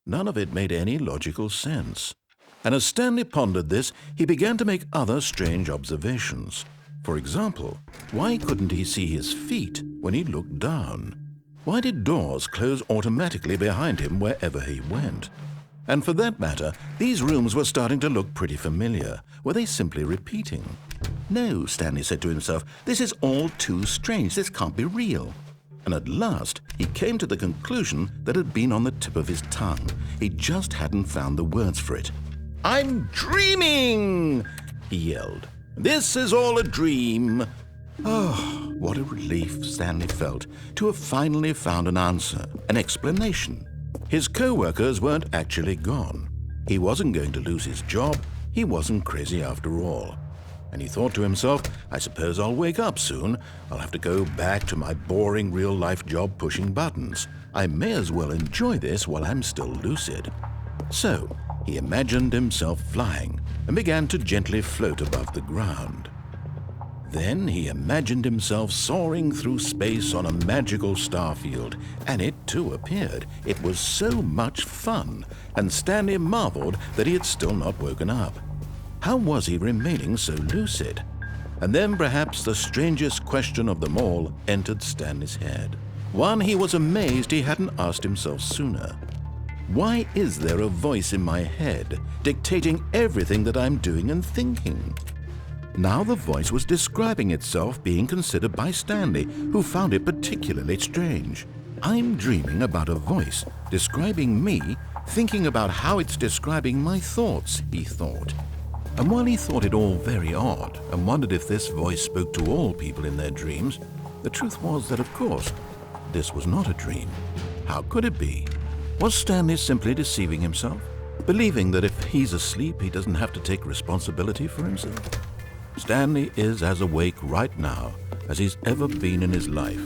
None of it made any logical sense. And as Stanley pondered this, he began to make other strange observations. For example, why couldn't he see his feet when he looked down? Why did doors close automatically behind him wherever he went? And for that matter, these rooms were starting to look pretty familiar. Were they simply repeating? No, Stanley said to himself, this is all too strange. This can't be real. And at last, he came to the conclusion that had been on the tip of his tongue. He just hadn't found the words for it. "I'm dreaming!" he yelled. "This is all a dream." Oh, what a relief Stanley felt to have finally found an answer, an explanation. His co-workers weren't actually gone. He wasn't going to lose his job. He wasn't crazy after all. And he thought to himself, I suppose I'll wake up soon. I'll have to go back to my boring real-life job pushing buttons. I may as well enjoy this while I'm still lucid. So he imagined himself flying and began to gently float above the ground. Then he imagined himself soaring through space on a magical starfield, and it too appeared. It was so much fun, and Stanley marveled that he had still not woken up. How was he remaining so lucid? And then perhaps the strangest question of them all entered Stanley's head. One he was amazed he hadn't asked himself sooner. Why is there a voice in my head dictating everything that I'm doing and thinking? Now the voice was describing itself being considered by Stanley, who found it particularly strange. I'm dreaming about a voice describing me, thinking about how it's describing my thoughts, he thought. And while he thought it all very odd and wondered if this voice spoke to all people in their dreams, the truth was that, of course, this was not a dream. How could it be? Was Stanley simply deceiving himself, believing that if he's asleep, he doesn't have to take responsibility for himself? Stanley is as awake right now as he's ever been in his life.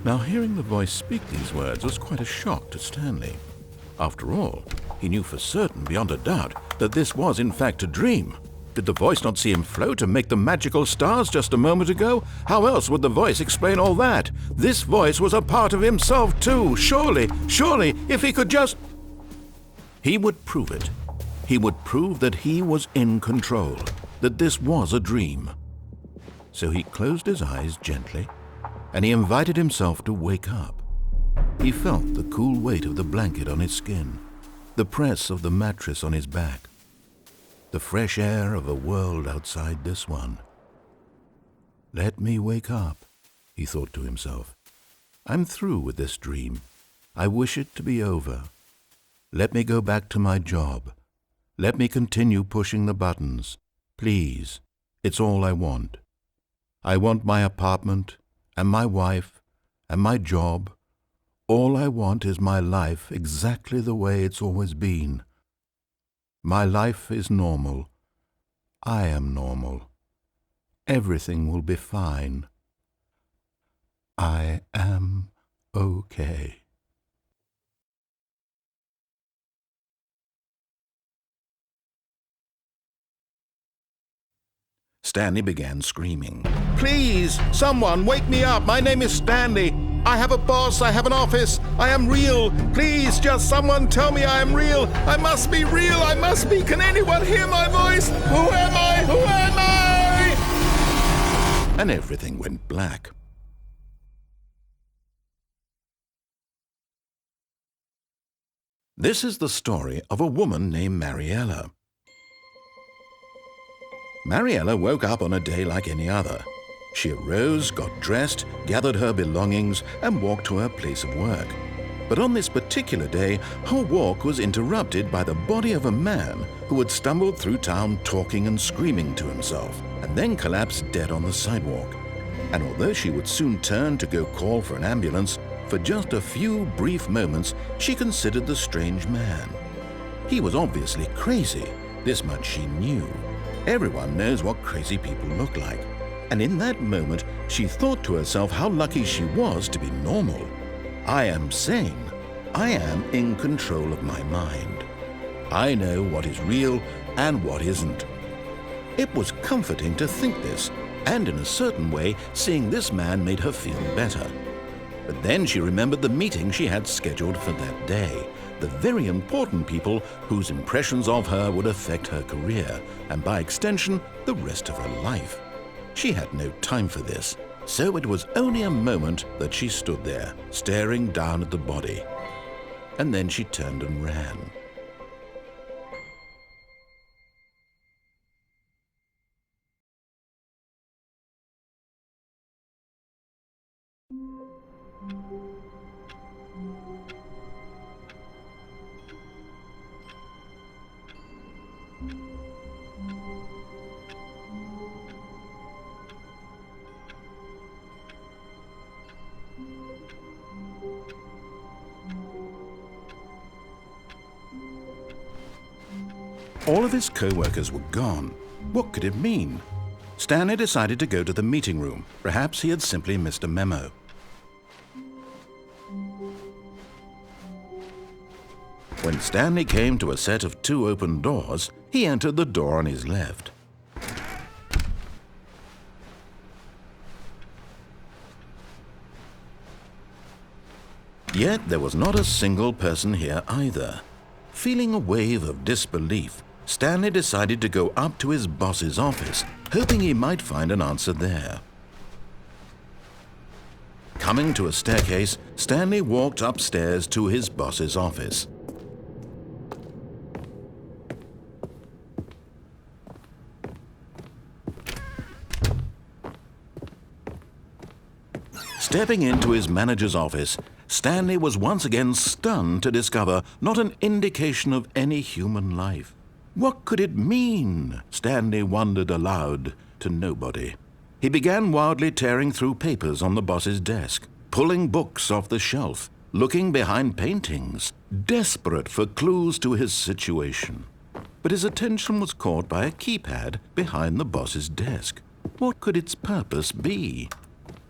Now, hearing the voice speak these words was quite a shock to Stanley. After all, he knew for certain, beyond a doubt, that this was in fact a dream. Did the voice not see him float and make the magical stars just a moment ago? How else would the voice explain all that? This voice was a part of himself too. Surely, if he could just... He would prove it. He would prove that he was in control, that this was a dream. So he closed his eyes gently, and he invited himself to wake up. He felt the cool weight of the blanket on his skin, the press of the mattress on his back, the fresh air of a world outside this one. Let me wake up, he thought to himself. I'm through with this dream. I wish it to be over. Let me go back to my job. Let me continue pushing the buttons. Please, it's all I want. I want my apartment and my wife and my job. All I want is my life exactly the way it's always been. My life is normal. I am normal. Everything will be fine. I am okay. Stanley began screaming. Please, someone, wake me up. My name is Stanley. I have a boss. I have an office. I am real. Please, just someone tell me I am real. I must be real. I must be. Can anyone hear my voice? Who am I? Who am I? And everything went black. This is the story of a woman named Mariella. Mariella woke up on a day like any other. She arose, got dressed, gathered her belongings, and walked to her place of work. But on this particular day, her walk was interrupted by the body of a man who had stumbled through town talking and screaming to himself, and then collapsed dead on the sidewalk. And although she would soon turn to go call for an ambulance, for just a few brief moments she considered the strange man. He was obviously crazy. This much she knew. Everyone knows what crazy people look like. And in that moment, she thought to herself how lucky she was to be normal. I am sane. I am in control of my mind. I know what is real and what isn't. It was comforting to think this, and in a certain way, seeing this man made her feel better. But then she remembered the meeting she had scheduled for that day. The very important people whose impressions of her would affect her career, and by extension, the rest of her life. She had no time for this, so it was only a moment that she stood there, staring down at the body. And then she turned and ran. All of his co-workers were gone. What could it mean? Stanley decided to go to the meeting room. Perhaps he had simply missed a memo. When Stanley came to a set of 2 open doors, he entered the door on his left. Yet there was not a single person here either. Feeling a wave of disbelief, Stanley decided to go up to his boss's office, hoping he might find an answer there. Coming to a staircase, Stanley walked upstairs to his boss's office. Stepping into his manager's office, Stanley was once again stunned to discover not an indication of any human life. What could it mean? Stanley wondered aloud to nobody. He began wildly tearing through papers on the boss's desk, pulling books off the shelf, looking behind paintings, desperate for clues to his situation. But his attention was caught by a keypad behind the boss's desk. What could its purpose be?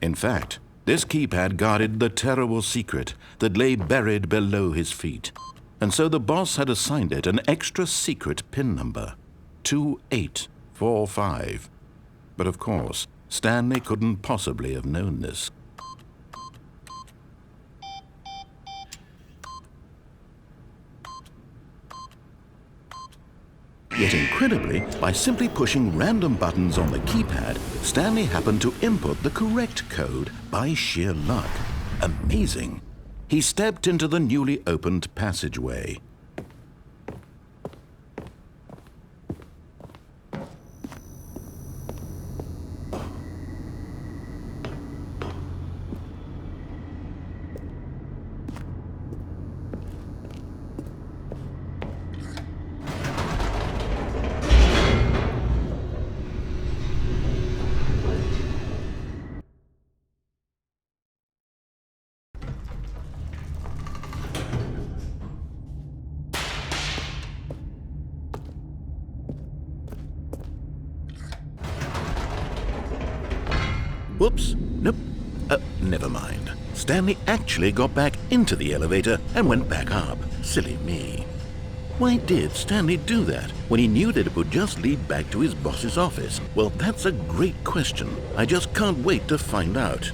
In fact, this keypad guarded the terrible secret that lay buried below his feet. And so the boss had assigned it an extra secret PIN number, 2845. But of course, Stanley couldn't possibly have known this. Yet incredibly, by simply pushing random buttons on the keypad, Stanley happened to input the correct code by sheer luck. Amazing! He stepped into the newly opened passageway. Whoops, nope, never mind. Stanley actually got back into the elevator and went back up. Silly me. Why did Stanley do that when he knew that it would just lead back to his boss's office? Well, that's a great question. I just can't wait to find out.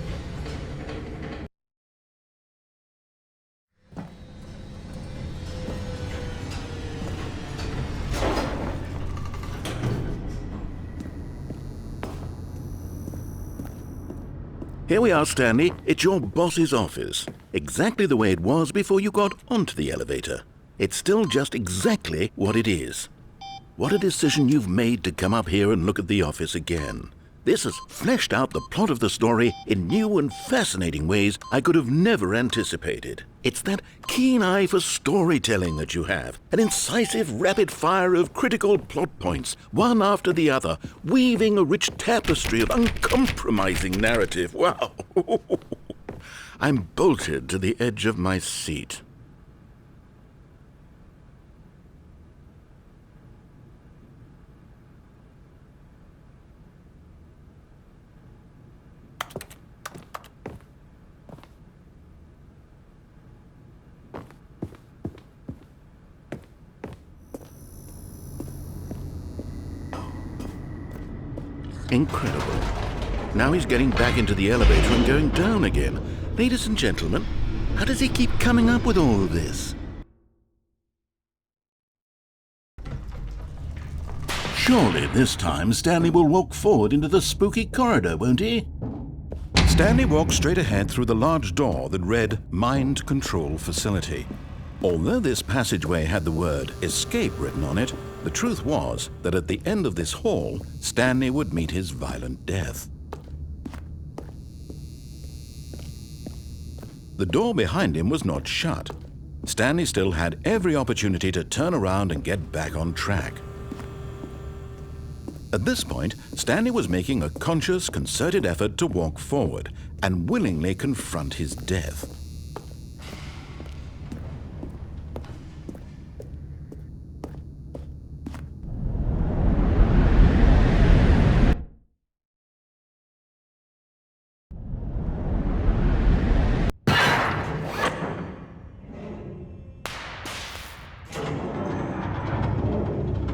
Here we are, Stanley. It's your boss's office. Exactly the way it was before you got onto the elevator. It's still just exactly what it is. What a decision you've made to come up here and look at the office again. This has fleshed out the plot of the story in new and fascinating ways I could have never anticipated. It's that keen eye for storytelling that you have, an incisive rapid fire of critical plot points, one after the other, weaving a rich tapestry of uncompromising narrative. Wow! I'm bolted to the edge of my seat. Incredible. Now he's getting back into the elevator and going down again. Ladies and gentlemen, how does he keep coming up with all of this? Surely this time Stanley will walk forward into the spooky corridor, won't he? Stanley walked straight ahead through the large door that read Mind Control Facility. Although this passageway had the word escape written on it, the truth was that at the end of this hall, Stanley would meet his violent death. The door behind him was not shut. Stanley still had every opportunity to turn around and get back on track. At this point, Stanley was making a conscious, concerted effort to walk forward and willingly confront his death.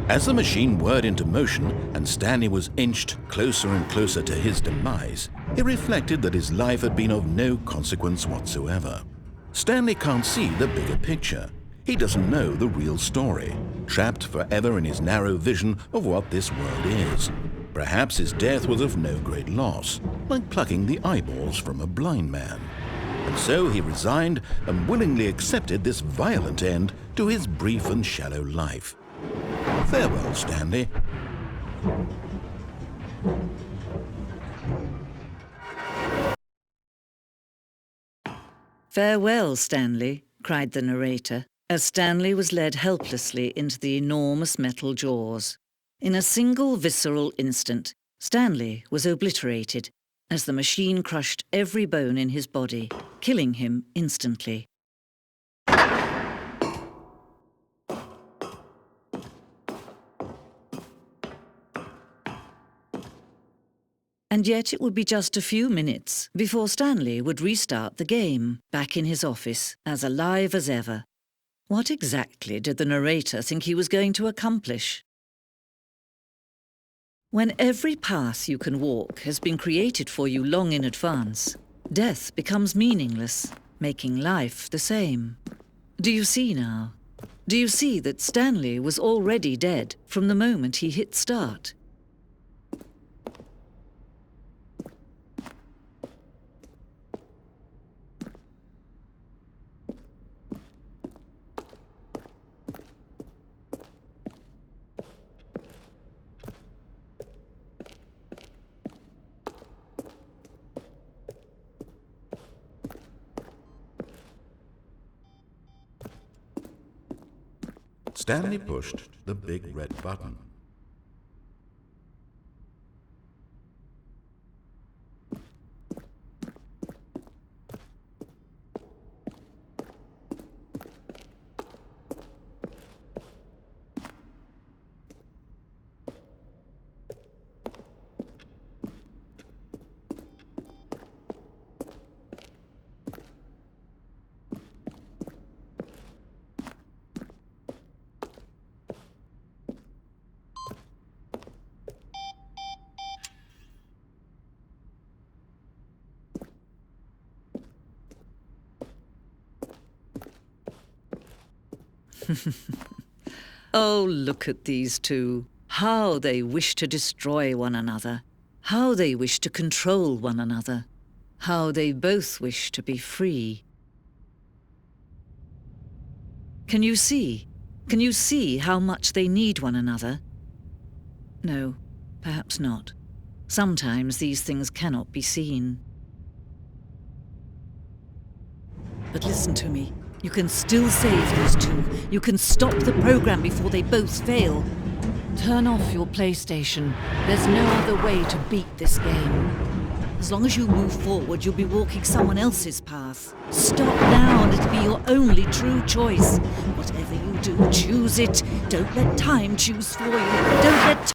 As the machine whirred into motion and Stanley was inched closer and closer to his demise, he reflected that his life had been of no consequence whatsoever. Stanley can't see the bigger picture. He doesn't know the real story, trapped forever in his narrow vision of what this world is. Perhaps his death was of no great loss, like plucking the eyeballs from a blind man. And so he resigned and willingly accepted this violent end to his brief and shallow life. Farewell, Stanley. Farewell, Stanley, cried the narrator, as Stanley was led helplessly into the enormous metal jaws. In a single visceral instant, Stanley was obliterated as the machine crushed every bone in his body, killing him instantly. And yet it would be just a few minutes before Stanley would restart the game, back in his office, as alive as ever. What exactly did the narrator think he was going to accomplish? When every path you can walk has been created for you long in advance, death becomes meaningless, making life the same. Do you see now? Do you see that Stanley was already dead from the moment he hit start? Stanley pushed the big red button. Oh, look at these two. How they wish to destroy one another. How they wish to control one another. How they both wish to be free. Can you see? Can you see how much they need one another? No, perhaps not. Sometimes these things cannot be seen. But listen to me. You can still save these two. You can stop the program before they both fail. Turn off your PlayStation. There's no other way to beat this game. As long as you move forward, you'll be walking someone else's path. Stop now and it'll be your only true choice. Whatever you do, choose it. Don't let time choose for you. Don't let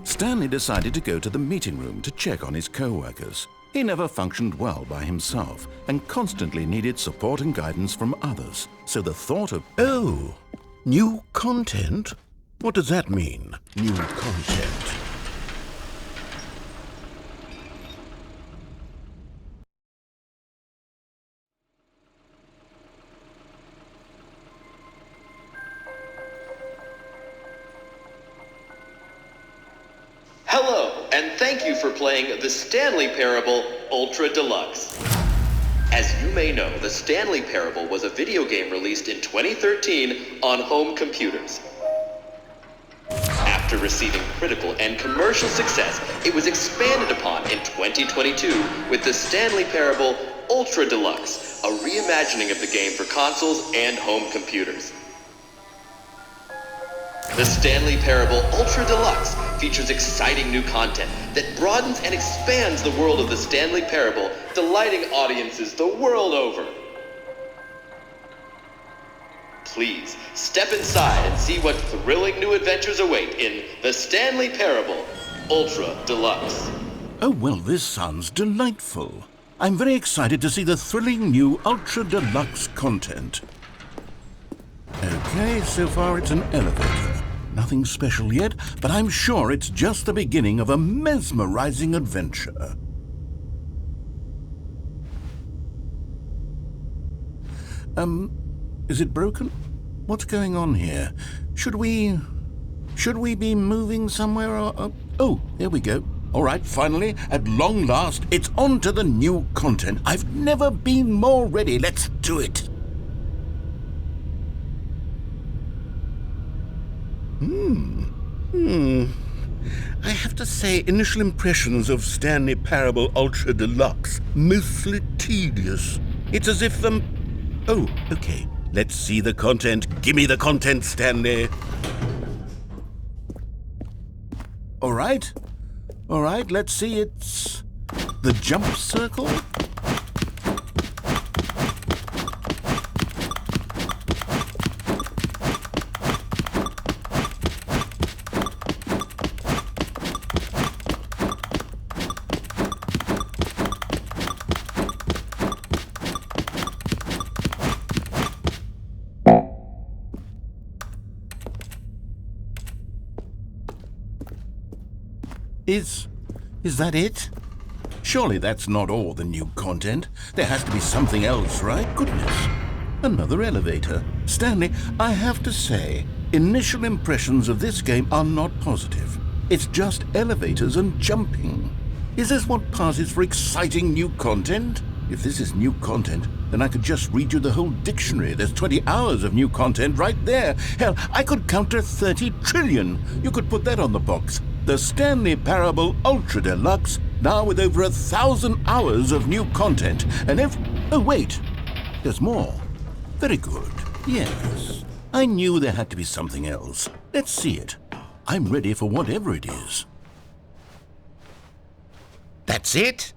Stanley decided to go to the meeting room to check on his co-workers. He never functioned well by himself and constantly needed support and guidance from others. So the thought of, oh, new content? What does that mean, new content? Hello, and thank you for playing the Stanley Parable Ultra Deluxe. As you may know, the Stanley Parable was a video game released in 2013 on home computers. After receiving critical and commercial success, it was expanded upon in 2022 with the Stanley Parable Ultra Deluxe, a reimagining of the game for consoles and home computers. The Stanley Parable Ultra Deluxe features exciting new content that broadens and expands the world of the Stanley Parable, delighting audiences the world over. Please, step inside and see what thrilling new adventures await in the Stanley Parable Ultra Deluxe. Oh, well, this sounds delightful. I'm very excited to see the thrilling new Ultra Deluxe content. Okay, so far it's an elevator. Nothing special yet, but I'm sure it's just the beginning of a mesmerizing adventure. Is it broken? What's going on here? Should we be moving somewhere or... Oh, here we go. All right, finally, at long last, it's on to the new content. I've never been more ready. Let's do it. I have to say, initial impressions of Stanley Parable Ultra Deluxe, mostly tedious. It's as if Oh, okay. Let's see the content. Give me the content, Stanley. All right, let's see. It's the jump circle. Is that it? Surely that's not all the new content. There has to be something else, right? Goodness. Another elevator. Stanley, I have to say, initial impressions of this game are not positive. It's just elevators and jumping. Is this what passes for exciting new content? If this is new content, then I could just read you the whole dictionary. There's 20 hours of new content right there. Hell, I could count to 30 trillion. You could put that on the box. The Stanley Parable Ultra Deluxe, now with over 1,000 hours of new content. And oh, wait, there's more. Very good. Yes, I knew there had to be something else. Let's see it. I'm ready for whatever it is. That's it?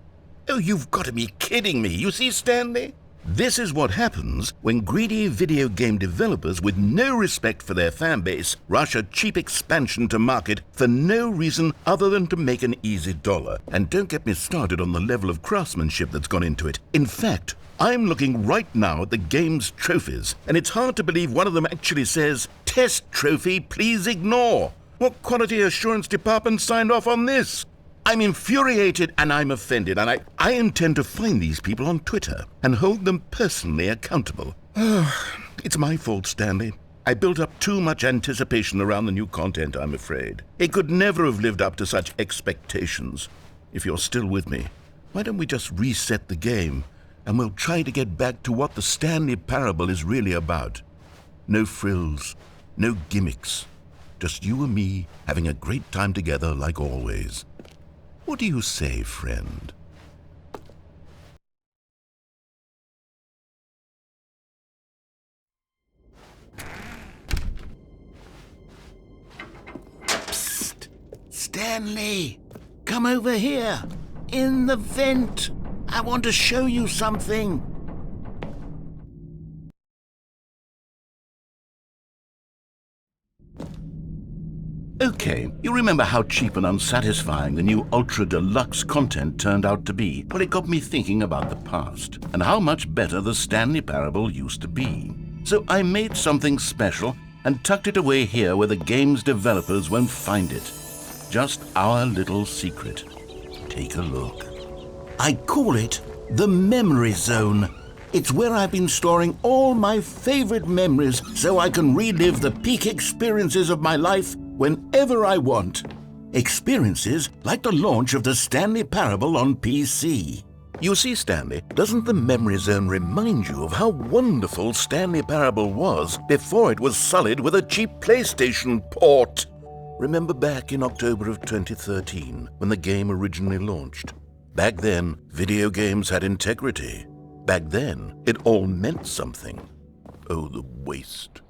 Oh, you've got to be kidding me. You see, Stanley? This is what happens when greedy video game developers with no respect for their fan base rush a cheap expansion to market for no reason other than to make an easy dollar. And don't get me started on the level of craftsmanship that's gone into it. In fact, I'm looking right now at the game's trophies, and it's hard to believe one of them actually says, "Test trophy, please ignore." What quality assurance department signed off on this? I'm infuriated and I'm offended, and I intend to find these people on Twitter and hold them personally accountable. It's my fault, Stanley. I built up too much anticipation around the new content, I'm afraid. It could never have lived up to such expectations. If you're still with me, why don't we just reset the game and we'll try to get back to what the Stanley Parable is really about. No frills, no gimmicks. Just you and me having a great time together like always. What do you say, friend? Psst! Stanley! Come over here! In the vent! I want to show you something! Okay, you remember how cheap and unsatisfying the new Ultra Deluxe content turned out to be? Well, it got me thinking about the past and how much better the Stanley Parable used to be. So I made something special and tucked it away here where the game's developers won't find it. Just our little secret. Take a look. I call it the Memory Zone. It's where I've been storing all my favorite memories so I can relive the peak experiences of my life whenever I want. Experiences like the launch of the Stanley Parable on PC. You see, Stanley, doesn't the Memory Zone remind you of how wonderful Stanley Parable was before it was sullied with a cheap PlayStation port? Remember back in October of 2013 when the game originally launched? Back then, video games had integrity. Back then, it all meant something. Oh, the waste.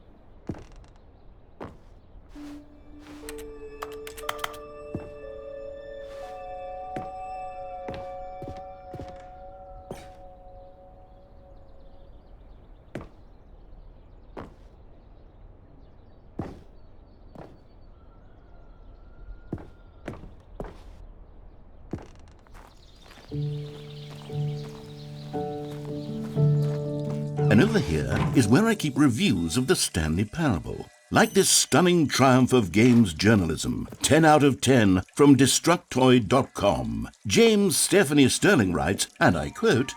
And over here is where I keep reviews of the Stanley Parable. Like this stunning triumph of games journalism, 10 out of 10 from Destructoid.com. James Stephanie Sterling writes, and I quote,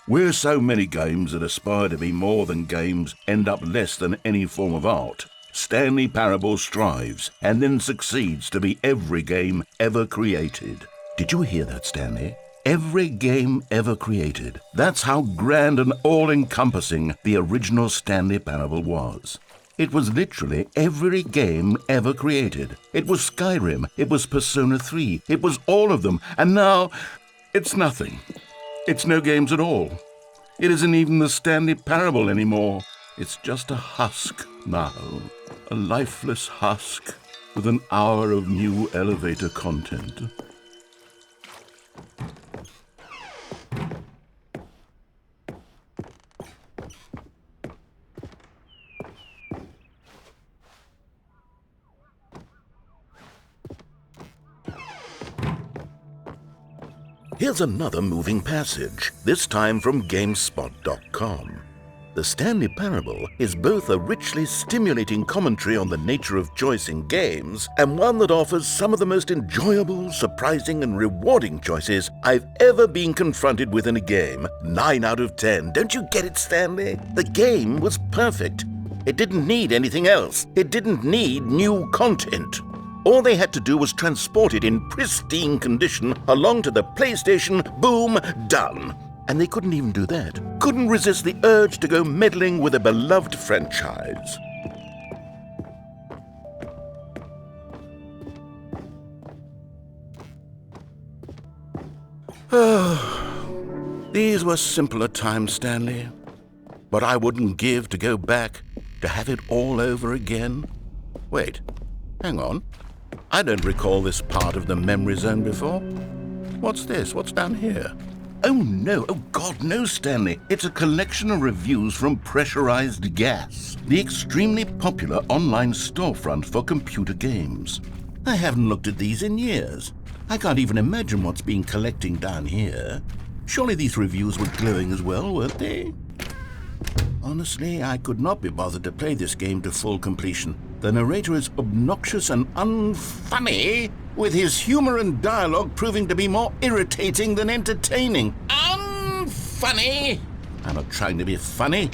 "Where so many games that aspire to be more than games end up less than any form of art, Stanley Parable strives and then succeeds to be every game ever created." Did you hear that, Stanley? Every game ever created. That's how grand and all-encompassing the original Stanley Parable was. It was literally every game ever created. It was Skyrim, it was Persona 3, it was all of them, and now it's nothing. It's no games at all. It isn't even the Stanley Parable anymore. It's just a husk now, a lifeless husk with an hour of new elevator content. Here's another moving passage, this time from GameSpot.com. The Stanley Parable is both a richly stimulating commentary on the nature of choice in games and one that offers some of the most enjoyable, surprising, and rewarding choices I've ever been confronted with in a game. 9 out of 10. Don't you get it, Stanley? The game was perfect. It didn't need anything else. It didn't need new content. All they had to do was transport it in pristine condition along to the PlayStation, boom, done. And they couldn't even do that. Couldn't resist the urge to go meddling with a beloved franchise. These were simpler times, Stanley. But I wouldn't give to go back to have it all over again. Wait, hang on. I don't recall this part of the Memory Zone before. What's this? What's down here? Oh no, oh God, no, Stanley. It's a collection of reviews from Pressurized Gas, the extremely popular online storefront for computer games. I haven't looked at these in years. I can't even imagine what's been collecting down here. Surely these reviews were glowing as well, weren't they? Honestly, I could not be bothered to play this game to full completion. The narrator is obnoxious and unfunny, with his humor and dialogue proving to be more irritating than entertaining. Unfunny! I'm not trying to be funny.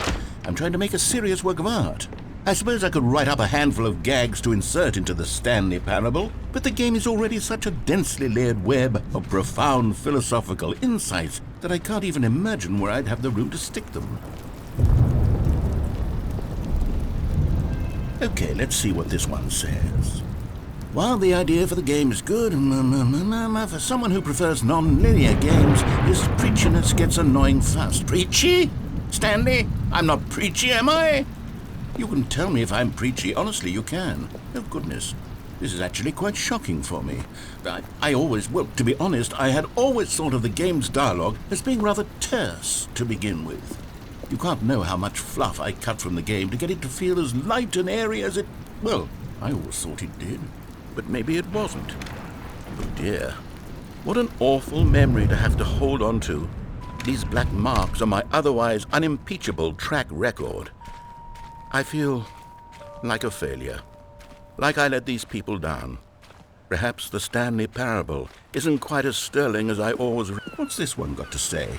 I'm trying to make a serious work of art. I suppose I could write up a handful of gags to insert into the Stanley Parable, but the game is already such a densely layered web of profound philosophical insights that I can't even imagine where I'd have the room to stick them. Okay, let's see what this one says. While the idea for the game is good, for someone who prefers non-linear games, this preachiness gets annoying fast. Preachy? Stanley? I'm not preachy, am I? You can tell me if I'm preachy. Honestly, you can. Oh, goodness. This is actually quite shocking for me. To be honest, I had always thought of the game's dialogue as being rather terse to begin with. You can't know how much fluff I cut from the game to get it to feel as light and airy as it... well, I always thought it did. but maybe it wasn't. Oh dear. What an awful memory to have to hold on to. These black marks are my otherwise unimpeachable track record. I feel like a failure. Like I let these people down. Perhaps the Stanley parable isn't quite as sterling as I always... What's this one got to say?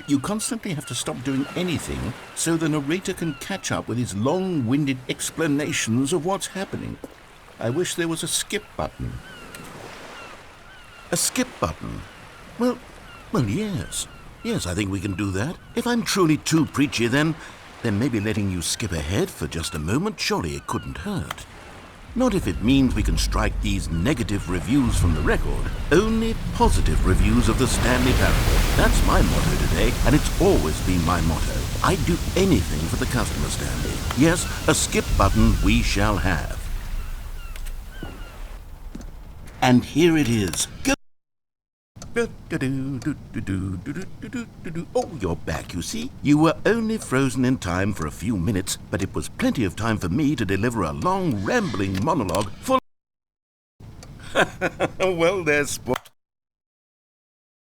You constantly have to stop doing anything so the narrator can catch up with his long-winded explanations of what's happening. I wish there was a skip button. A skip button? Well, yes. Yes, I think we can do that. If I'm truly too preachy, then maybe letting you skip ahead for just a moment, surely it couldn't hurt. Not if it means we can strike these negative reviews from the record. Only positive reviews of the Stanley parable. That's my motto today, and it's always been my motto. I'd do anything for the customer, Stanley. Yes, a skip button we shall have. And here it is. Go. Oh, you're back, you see. You were only frozen in time for a few minutes, but it was plenty of time for me to deliver a long, rambling monologue full... Well, there's...